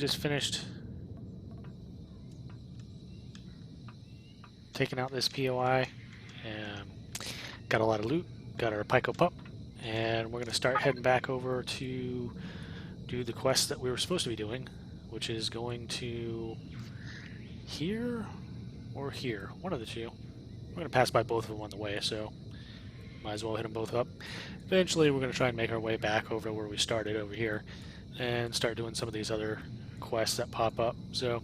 just finished taking out this POI, and got a lot of loot, got our Pico Pup, and we're going to start heading back over to do the quest that we were supposed to be doing, which is going to here or here, one of the two. We're going to pass by both of them on the way, so might as well hit them both up. Eventually we're going to try and make our way back over where we started over here and start doing some of these other quests that pop up. So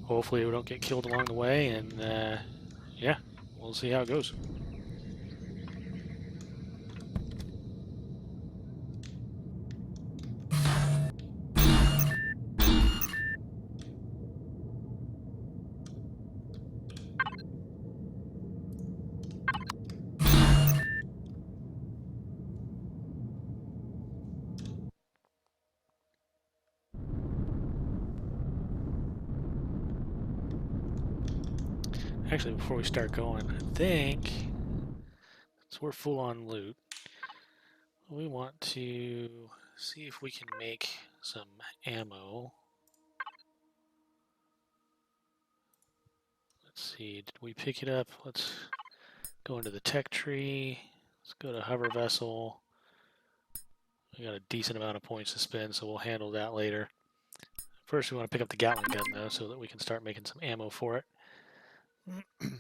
hopefully we don't get killed along the way, and yeah, we'll see how it goes. Actually, before we start going, I think, so we're full on loot, we want to see if we can make some ammo. Let's see, did we pick it up? Let's go into the tech tree. Let's go to hover vessel. We got a decent amount of points to spend, so we'll handle that later. First, we want to pick up the Gatling gun, though, so that we can start making some ammo for it. Let's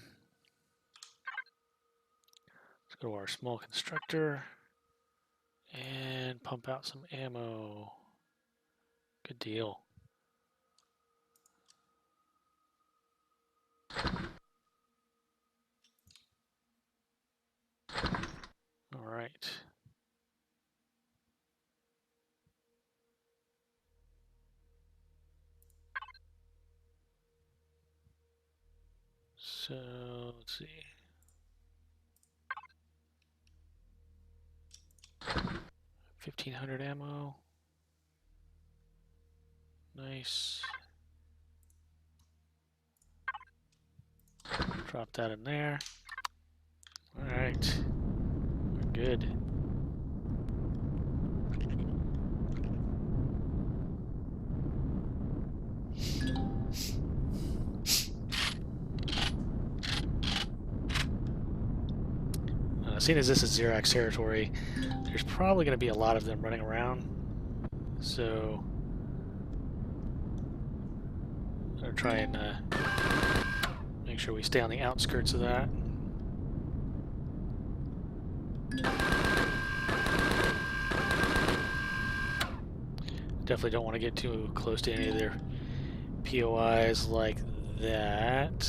go to our small constructor and pump out some ammo. Good deal. All right. So, let's see. 1,500 ammo. Nice. Drop that in there. Alright. We're good. Seeing as this is Xerox territory, there's probably going to be a lot of them running around. So, I'm going to try and make sure we stay on the outskirts of that. Definitely don't want to get too close to any of their POIs like that.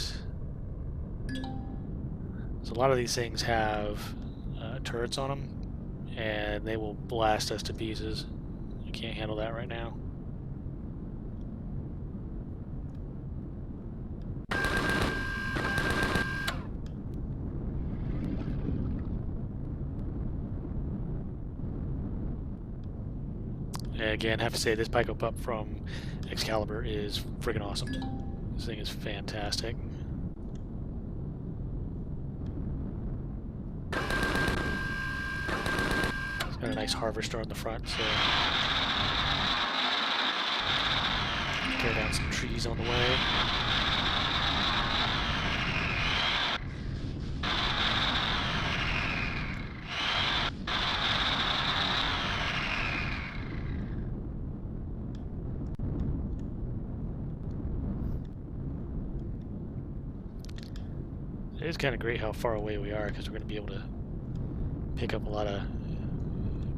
So a lot of these things have turrets on them, and they will blast us to pieces. You can't handle that right now. Again, I have to say this Pico Pup from Excalibur is friggin' awesome. This thing is fantastic. It's got a nice harvester on the front, so tear down some trees on the way. It is kind of great how far away we are, because we're going to be able to pick up a lot of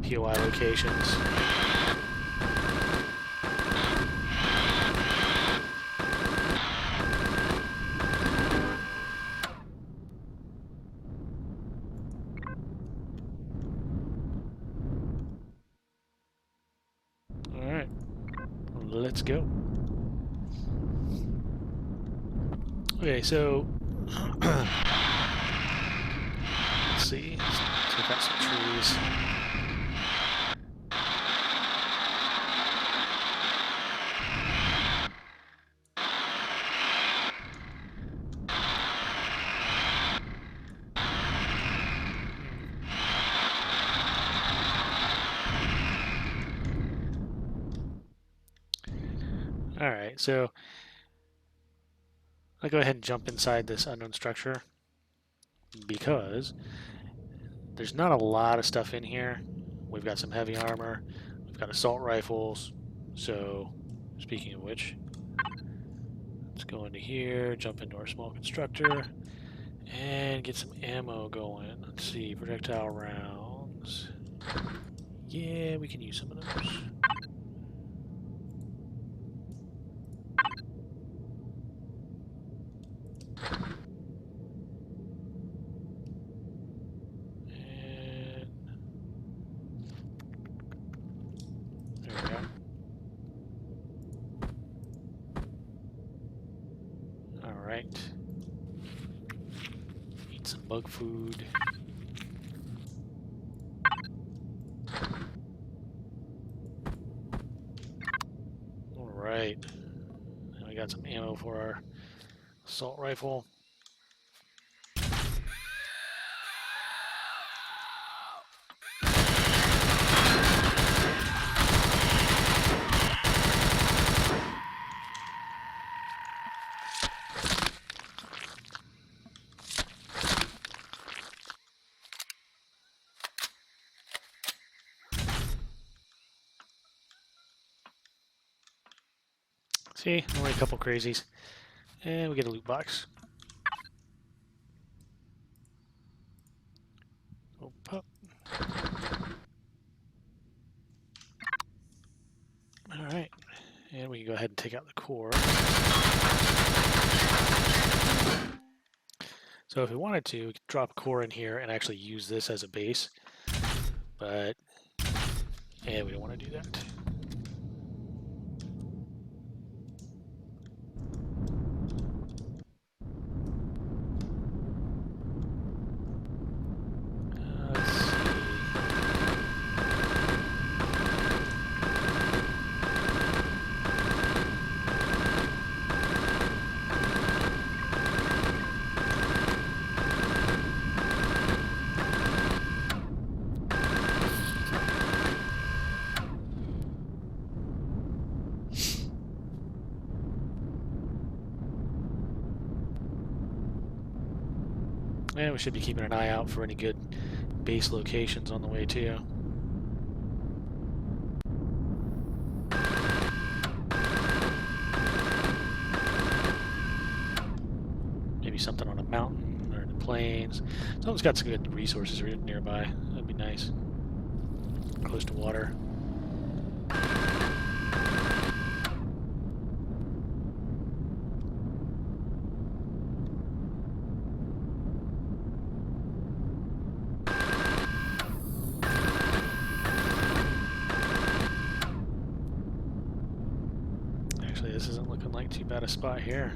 POI locations. Alright, let's go. Okay, so let's see. Let's take out some trees. so I'll go ahead and jump inside this unknown structure because there's not a lot of stuff in here. We've got some heavy armor, we've got assault rifles. So, speaking of which, let's go into here, jump into our small constructor, and get some ammo going. Let's see, projectile rounds. Yeah, we can use some of those. Alright. Eat some bug food. Alright. Now we got some ammo for our assault rifle. See, only a couple crazies. And we get a loot box. Oh, pup. Alright. And we can go ahead and take out the core. So if we wanted to, we could drop a core in here and actually use this as a base. But, yeah, we don't want to do that. And we should be keeping an eye out for any good base locations on the way too. Maybe something on a mountain or in the plains. Someone's got some good resources nearby. That'd be nice. Close to water. Actually, this isn't looking like too bad a spot here.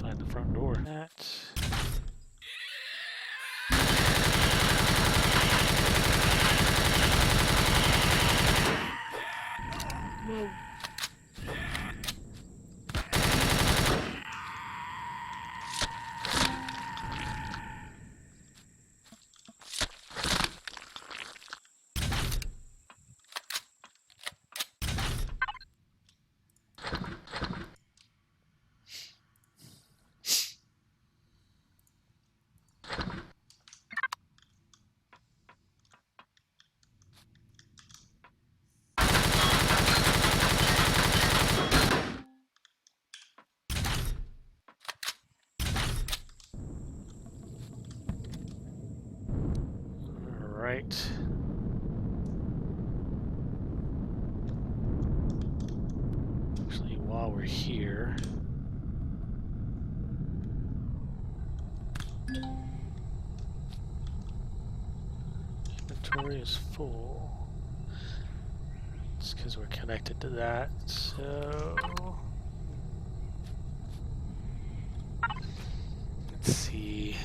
Find the front door. Whoa. Alright. Actually, while we're here, inventory is full. It's because we're connected to that, so let's see.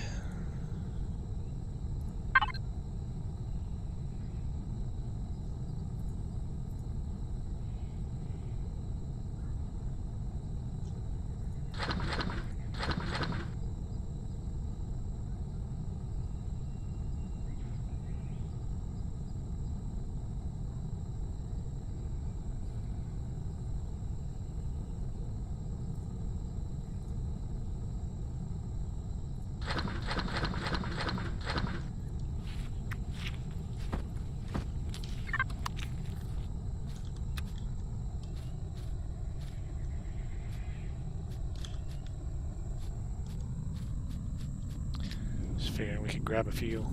Just figuring we can grab a few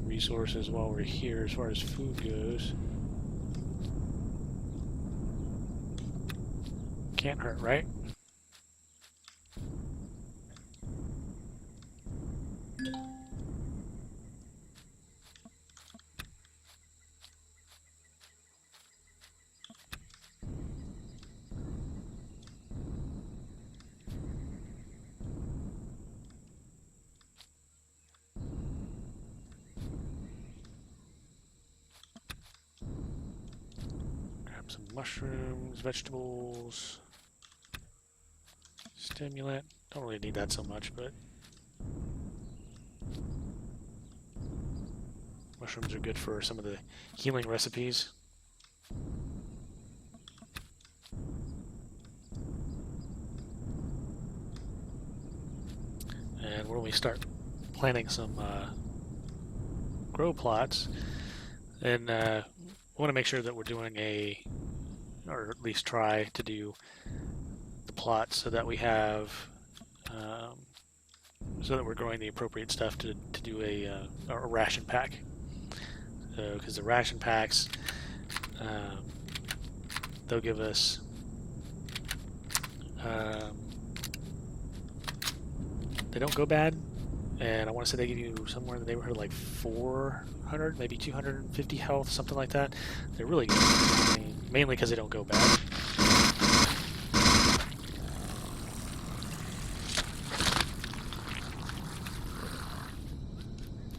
resources while we're here as far as food goes. Can't hurt, right? Grab some mushrooms, vegetables, stimulant. Don't really need that so much, but mushrooms are good for some of the healing recipes. And when we start planting some grow plots, then we want to make sure that we're doing or at least try to do the plots so that we have, so that we're growing the appropriate stuff to do a ration pack. So, because the ration packs, they'll give us they don't go bad, and I want to say they give you somewhere in the neighborhood of like 400, maybe 250 health, something like that. They're really good, mainly because they don't go bad.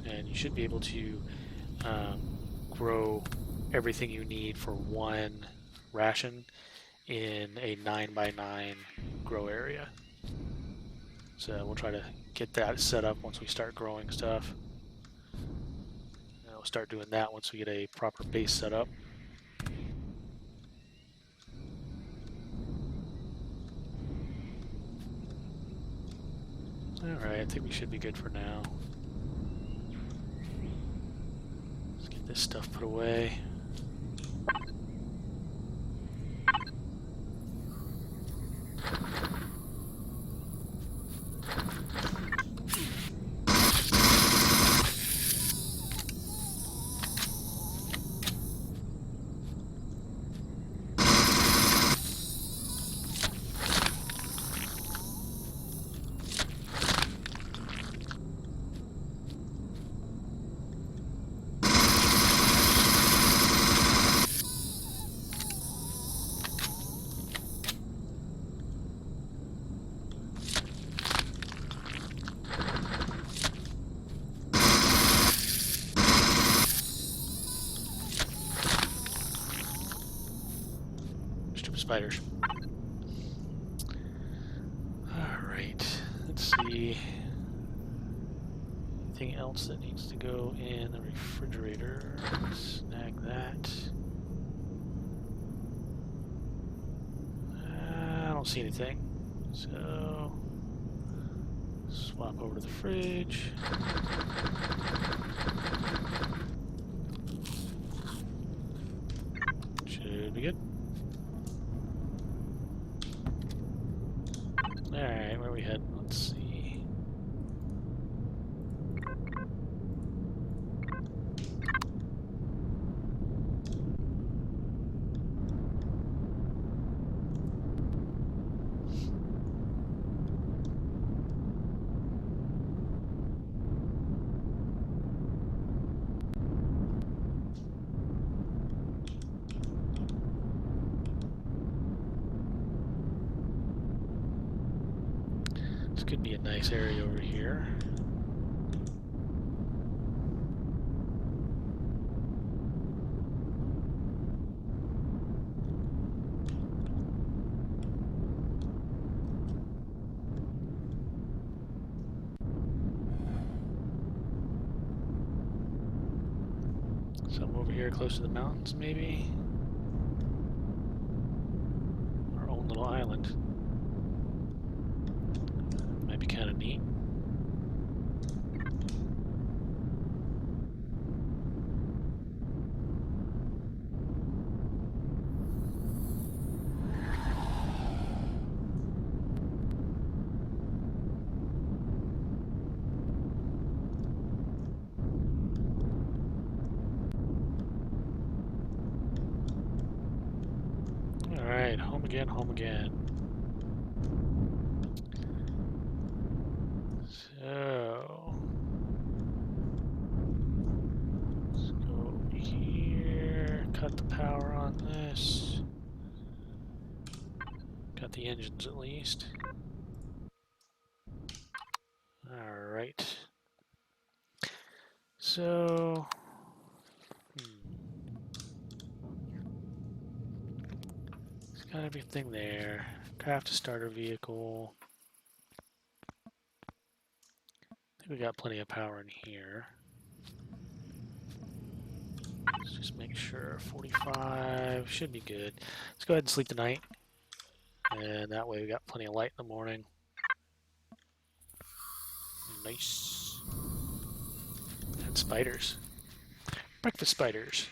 And you should be able to grow everything you need for one ration in a 9x9 grow area. So we'll try to get that set up once we start growing stuff. And we'll start doing that once we get a proper base set up. Alright, I think we should be good for now. Let's get this stuff put away. Spiders. Alright, let's see. Anything else that needs to go in the refrigerator? Snag that. I don't see anything. So, swap over to the fridge. Should be good. Alright, where are we heading? Let's see. could be a nice area over here. Some over here close to the mountains, maybe? Our own little island. Might be kind of neat. Alright, home again, home again. So, let's go over here, cut the power on this. Got the engines at least. Alright. So, it's got everything there. Craft a starter vehicle. I think we got plenty of power in here. Let's just make sure 45 should be good. Let's go ahead and sleep tonight. And that way we got plenty of light in the morning. Nice. And spiders. Breakfast spiders.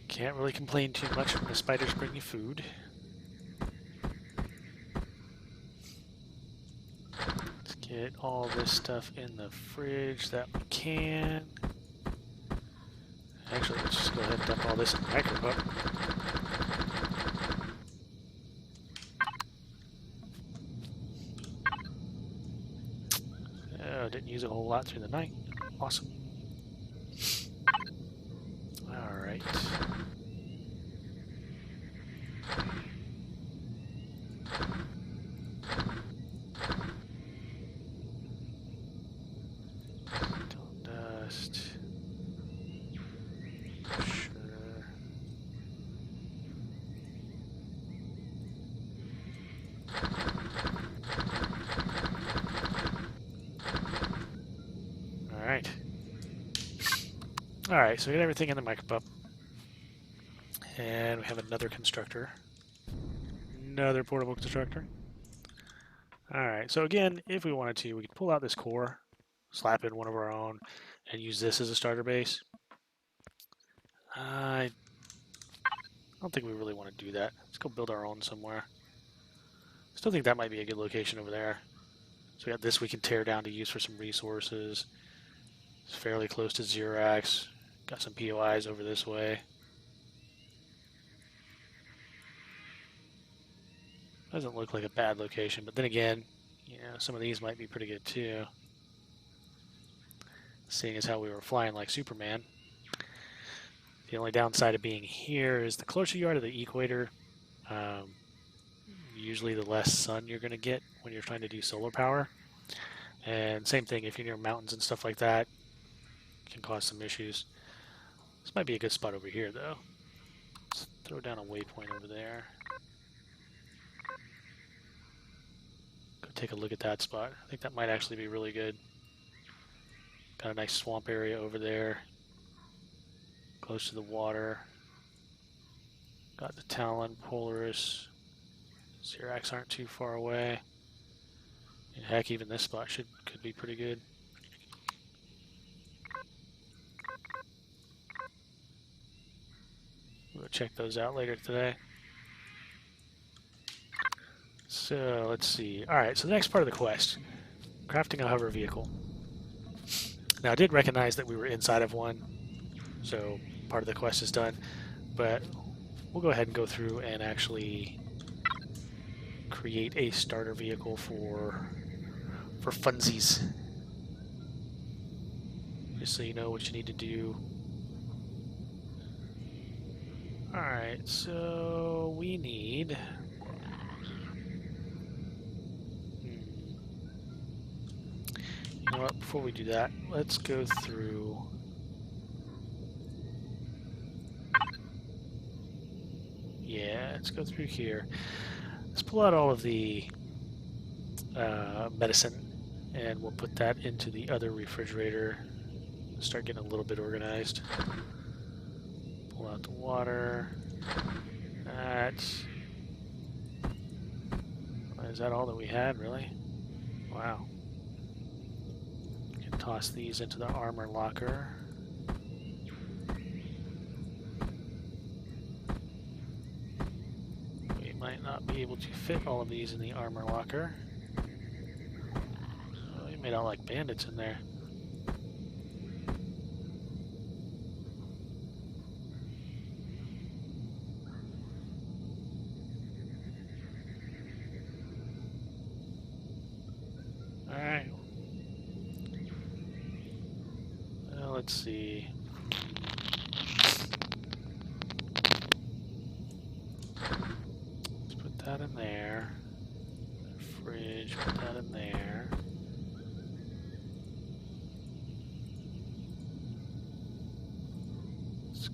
Can't really complain too much when the spiders bring you food. Let's get all this stuff in the fridge that we can. Actually, let's just go ahead and dump all this in the micropup. Oh, didn't use a whole lot through the night. Awesome. Alright. Dust. Sure. Alright. Alright, so we got everything in the micropup. And we have another constructor. Another portable constructor. Alright, so again, if we wanted to, we could pull out this core, slap in one of our own, and use this as a starter base. I don't think we really want to do that. Let's go build our own somewhere. Still think that might be a good location over there. So we got this we can tear down to use for some resources. It's fairly close to Xerax. Got some POIs over this way. Doesn't look like a bad location, but then again, you know, some of these might be pretty good too. Seeing as how we were flying like Superman. The only downside of being here is the closer you are to the equator, usually the less sun you're going to get when you're trying to do solar power. And same thing, if you're near mountains and stuff like that, it can cause some issues. This might be a good spot over here, though. Let's throw down a waypoint over there. Go take a look at that spot. I think that might actually be really good. Got a nice swamp area over there. Close to the water. Got the Talon, Polaris. Xerax aren't too far away. And heck, even this spot could be pretty good. We'll check those out later today. So let's see. Alright, so the next part of the quest. Crafting a hover vehicle. Now, I did recognize that we were inside of one, so part of the quest is done, but we'll go ahead and go through and actually create a starter vehicle for funsies. Just so you know what you need to do. Alright, so we need... You know what, before we do that, let's go through... Yeah, let's go through here. Let's pull out all of the medicine, and we'll put that into the other refrigerator. Start getting a little bit organized. Pull out the water. That. Is that all that we had, really? Wow. We can toss these into the armor locker. We might not be able to fit all of these in the armor locker. Oh, we made out like bandits in there. Alright. Well, let's see. Let's put that in there. Fridge, put that in there. Let's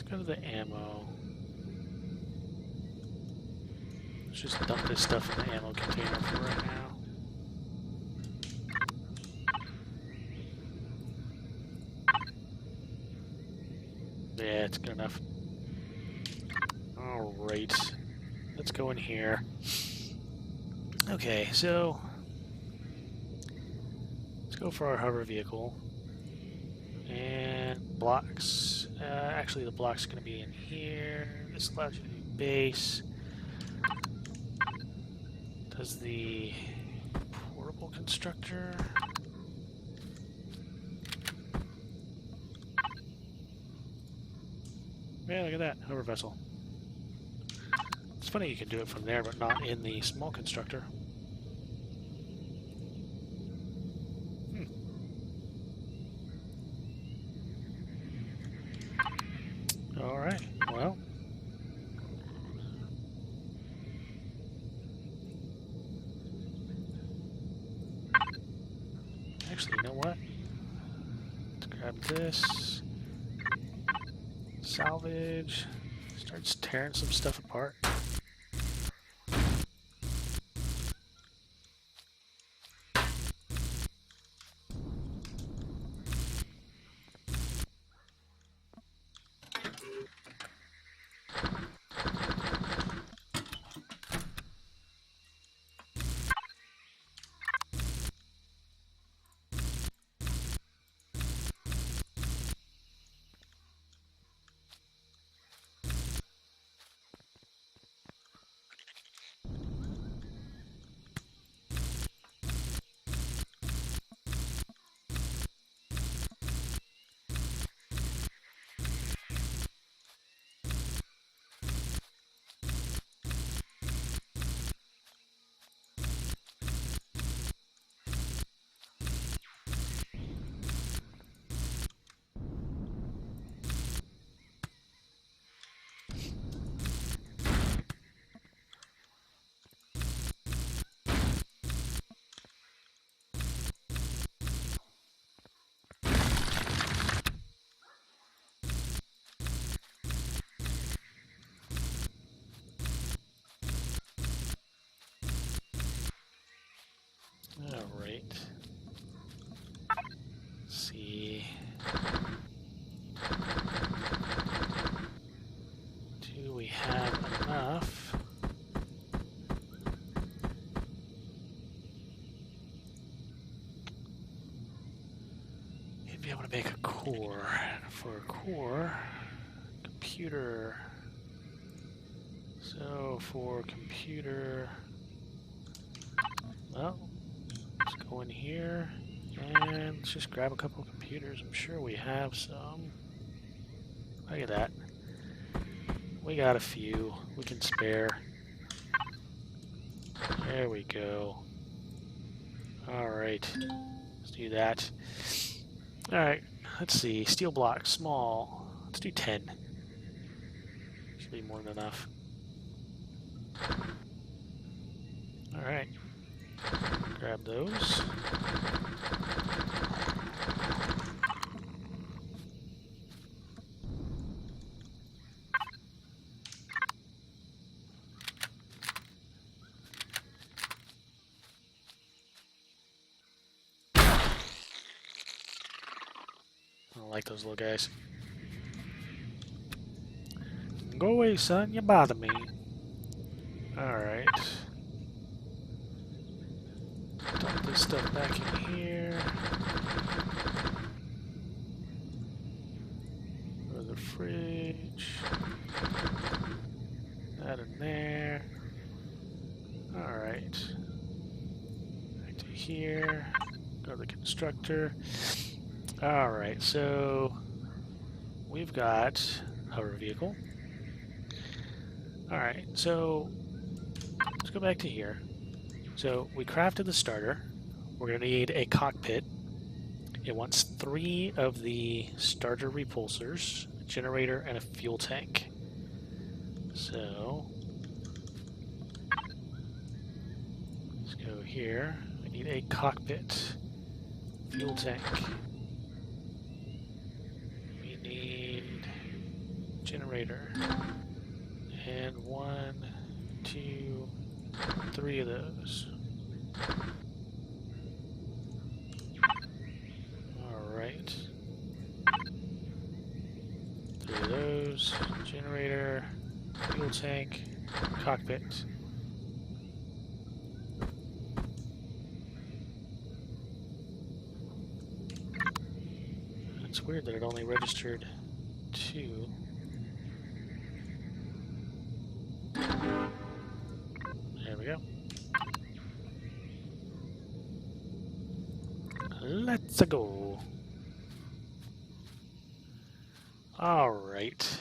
go to the ammo. Let's just dump this stuff in the ammo container for right now. Yeah, it's good enough. Alright. Let's go in here. Okay, so let's go for our hover vehicle. And blocks. Actually, the block's going to be in here. This allows you to do base. Does the portable constructor... Yeah, look at that. Hover vessel. It's funny you can do it from there, but not in the small constructor. Alright, well. Actually, you know what? Let's grab this. Salvage. Starts tearing some stuff apart. Alright. See. Do we have enough? You'd be able to make a core. For a core, computer. So for computer, well, Go in here and let's just grab a couple of computers. I'm sure we have some. Look at that. We got a few we can spare. There we go. Alright, let's do that. Alright, let's see. Steel block, small. Let's do 10. Should be more than enough. Alright, grab those. I don't like those little guys. Go away, son. You bother me. Alright. Dump this stuff back in here. Go to the fridge. That in there. Alright. Back to here. Go to the constructor. Alright, so we've got hover vehicle. Alright, so let's go back to here. So we crafted the starter. We're going to need a cockpit. It wants 3 of the starter repulsors, a generator, and a fuel tank. So let's go here. I need a cockpit, fuel tank. We need generator. And 1, 2, 3 of those. Alright. 3 of those. Generator, fuel tank, cockpit. It's weird that it only registered 2. There we go. Let's go. All right.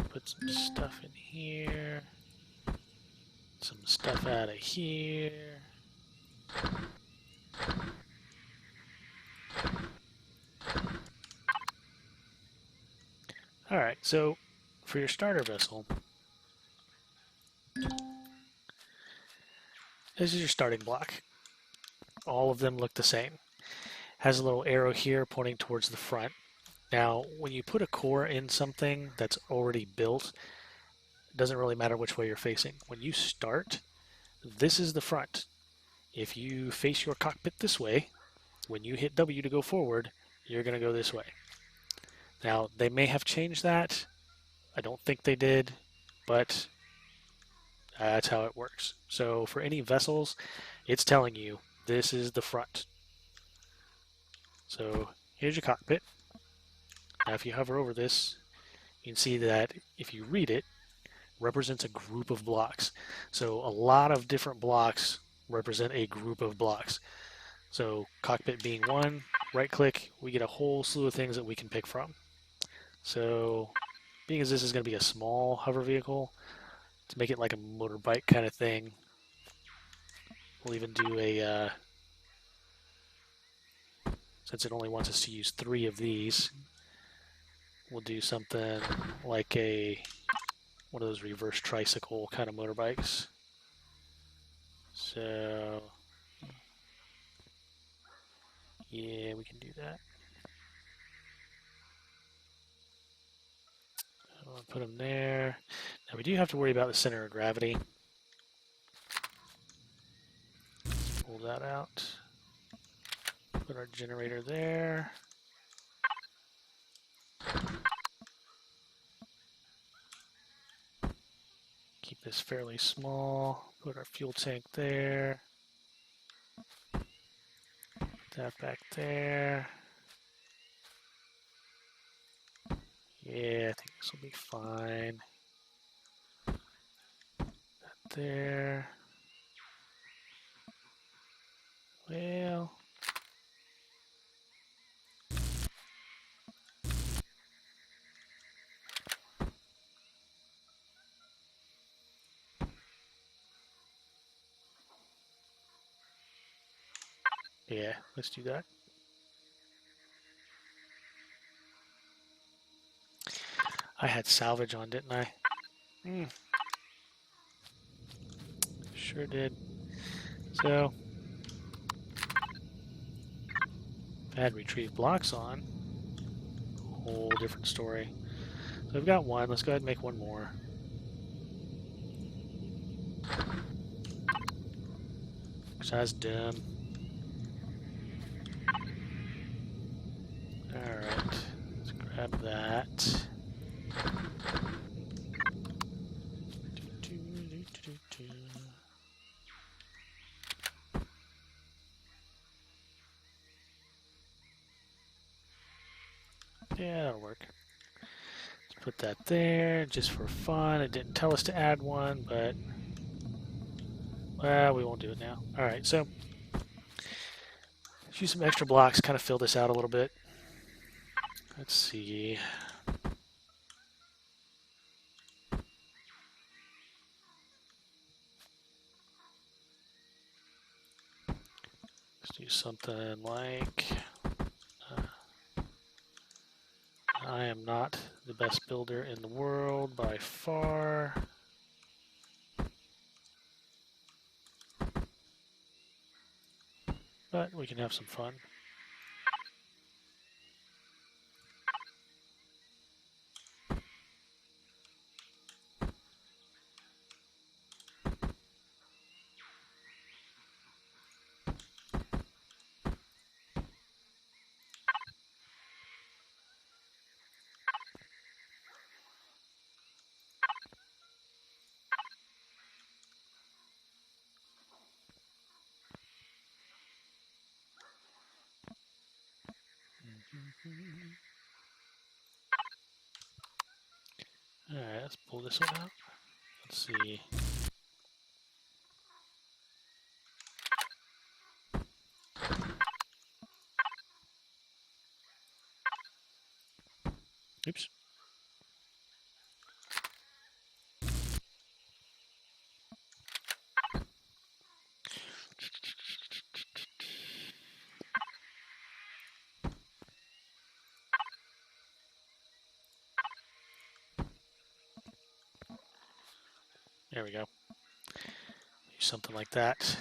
Put some stuff in here. Some stuff out of here. All right, so for your starter vessel, this is your starting block. All of them look the same. Has a little arrow here pointing towards the front. Now, when you put a core in something that's already built, it doesn't really matter which way you're facing. When you start, this is the front. If you face your cockpit this way, when you hit W to go forward, you're going to go this way. Now, they may have changed that. I don't think they did, but that's how it works. So for any vessels, it's telling you this is the front. So here's your cockpit. Now if you hover over this, you can see that if you read it, represents a group of blocks. So a lot of different blocks represent a group of blocks. So cockpit being one, right click, we get a whole slew of things that we can pick from. So being as this is going to be a small hover vehicle, to make it like a motorbike kind of thing, we'll even do a, since it only wants us to use 3 of these, we'll do something like one of those reverse tricycle kind of motorbikes. So yeah, we can do that. I'll put them there. Now we do have to worry about the center of gravity. Pull that out. Put our generator there. Keep this fairly small. Put our fuel tank there. Put that back there. Yeah, I think this will be fine. That there. Well, yeah, let's do that. I had salvage on, didn't I? Sure did. So, if I had retrieve blocks on, whole different story. So I've got one. Let's go ahead and make one more. Because that's dumb. Alright, let's grab that. Yeah, that'll work. Let's put that there just for fun. It didn't tell us to add one, but well, we won't do it now. Alright, so let's use some extra blocks, kind of fill this out a little bit. Let's see. Let's do something like I am not the best builder in the world by far. But we can have some fun. Alright, let's pull this one out. Let's see. Oops. There we go. Use something like that.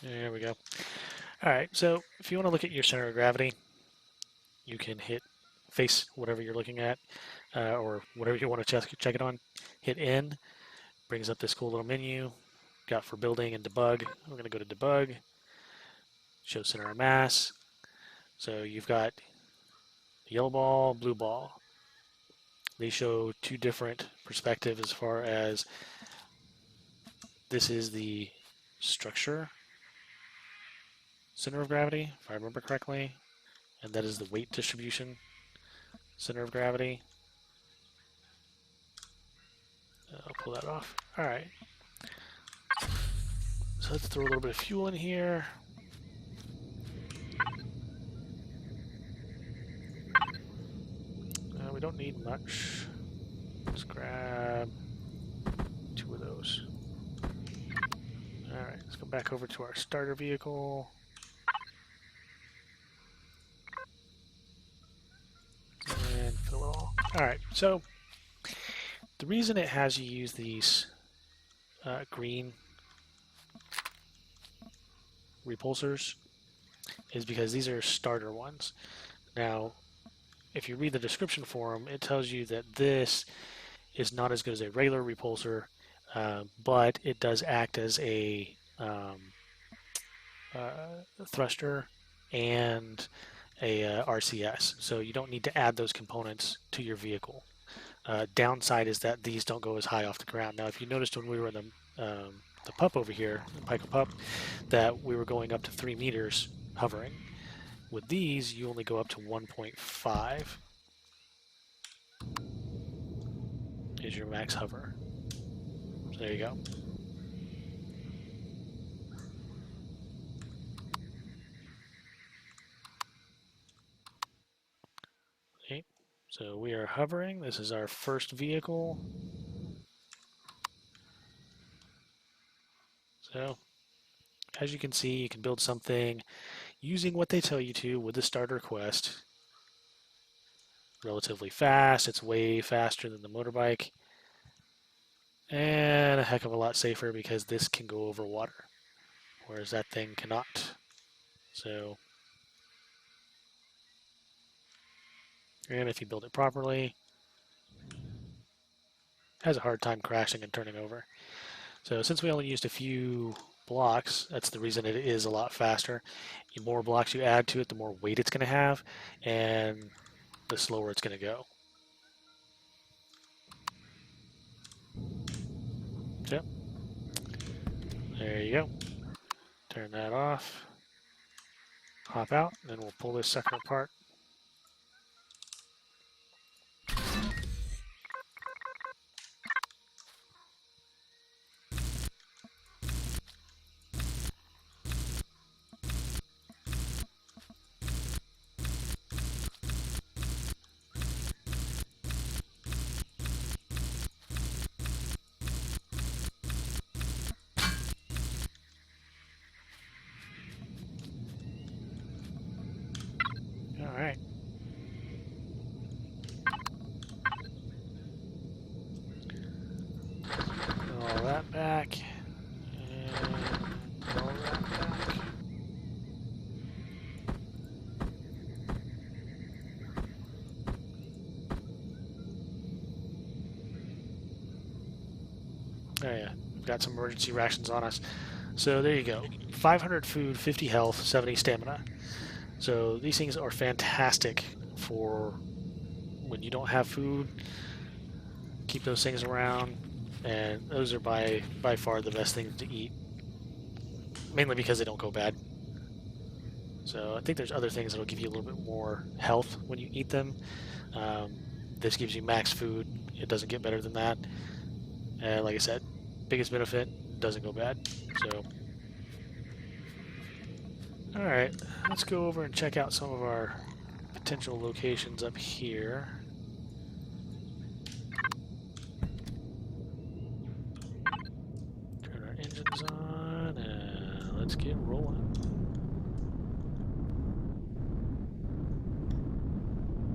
There we go. Alright, so if you want to look at your center of gravity, you can hit face whatever you're looking at, or whatever you want to check it on. Hit N, brings up this cool little menu. Got for building and debug. We're going to go to debug. Show center of mass. So you've got yellow ball, blue ball. They show two different perspectives as far as this is the structure center of gravity, if I remember correctly, and that is the weight distribution center of gravity. I'll pull that off. Alright. So let's throw a little bit of fuel in here. We don't need much. Let's grab two of those. Alright, let's go back over to our starter vehicle. And fill it all. Alright, so the reason it has you use these green repulsors is because these are starter ones. Now, if you read the description for them, it tells you that this is not as good as a regular repulsor, but it does act as a thruster and a RCS. So you don't need to add those components to your vehicle. Downside is that these don't go as high off the ground. Now, if you noticed when we were in the pup over here, the Pico pup, that we were going up to 3 meters hovering. With these, you only go up to 1.5 is your max hover. So there you go. Okay, so we are hovering. This is our first vehicle. So, as you can see, you can build something using what they tell you to with the starter quest. Relatively fast. It's way faster than the motorbike. And a heck of a lot safer because this can go over water, whereas that thing cannot. So, and if you build it properly, has a hard time crashing and turning over. So since we only used a few blocks, that's the reason it is a lot faster. The more blocks you add to it, the more weight it's going to have, and the slower it's going to go. So, there you go. Turn that off. Hop out, and then we'll pull this sucker apart. All right. Put all that back. And put all that back. Oh yeah, we've got some emergency rations on us. So there you go. 500 food, 50 health, 70 stamina. So these things are fantastic for when you don't have food. Keep those things around, and those are by far the best things to eat. Mainly because they don't go bad. So I think there's other things that'll give you a little bit more health when you eat them. This gives you max food. It doesn't get better than that. And like I said, biggest benefit, doesn't go bad. So, all right, let's go over and check out some of our potential locations up here. Turn our engines on, and let's get rolling.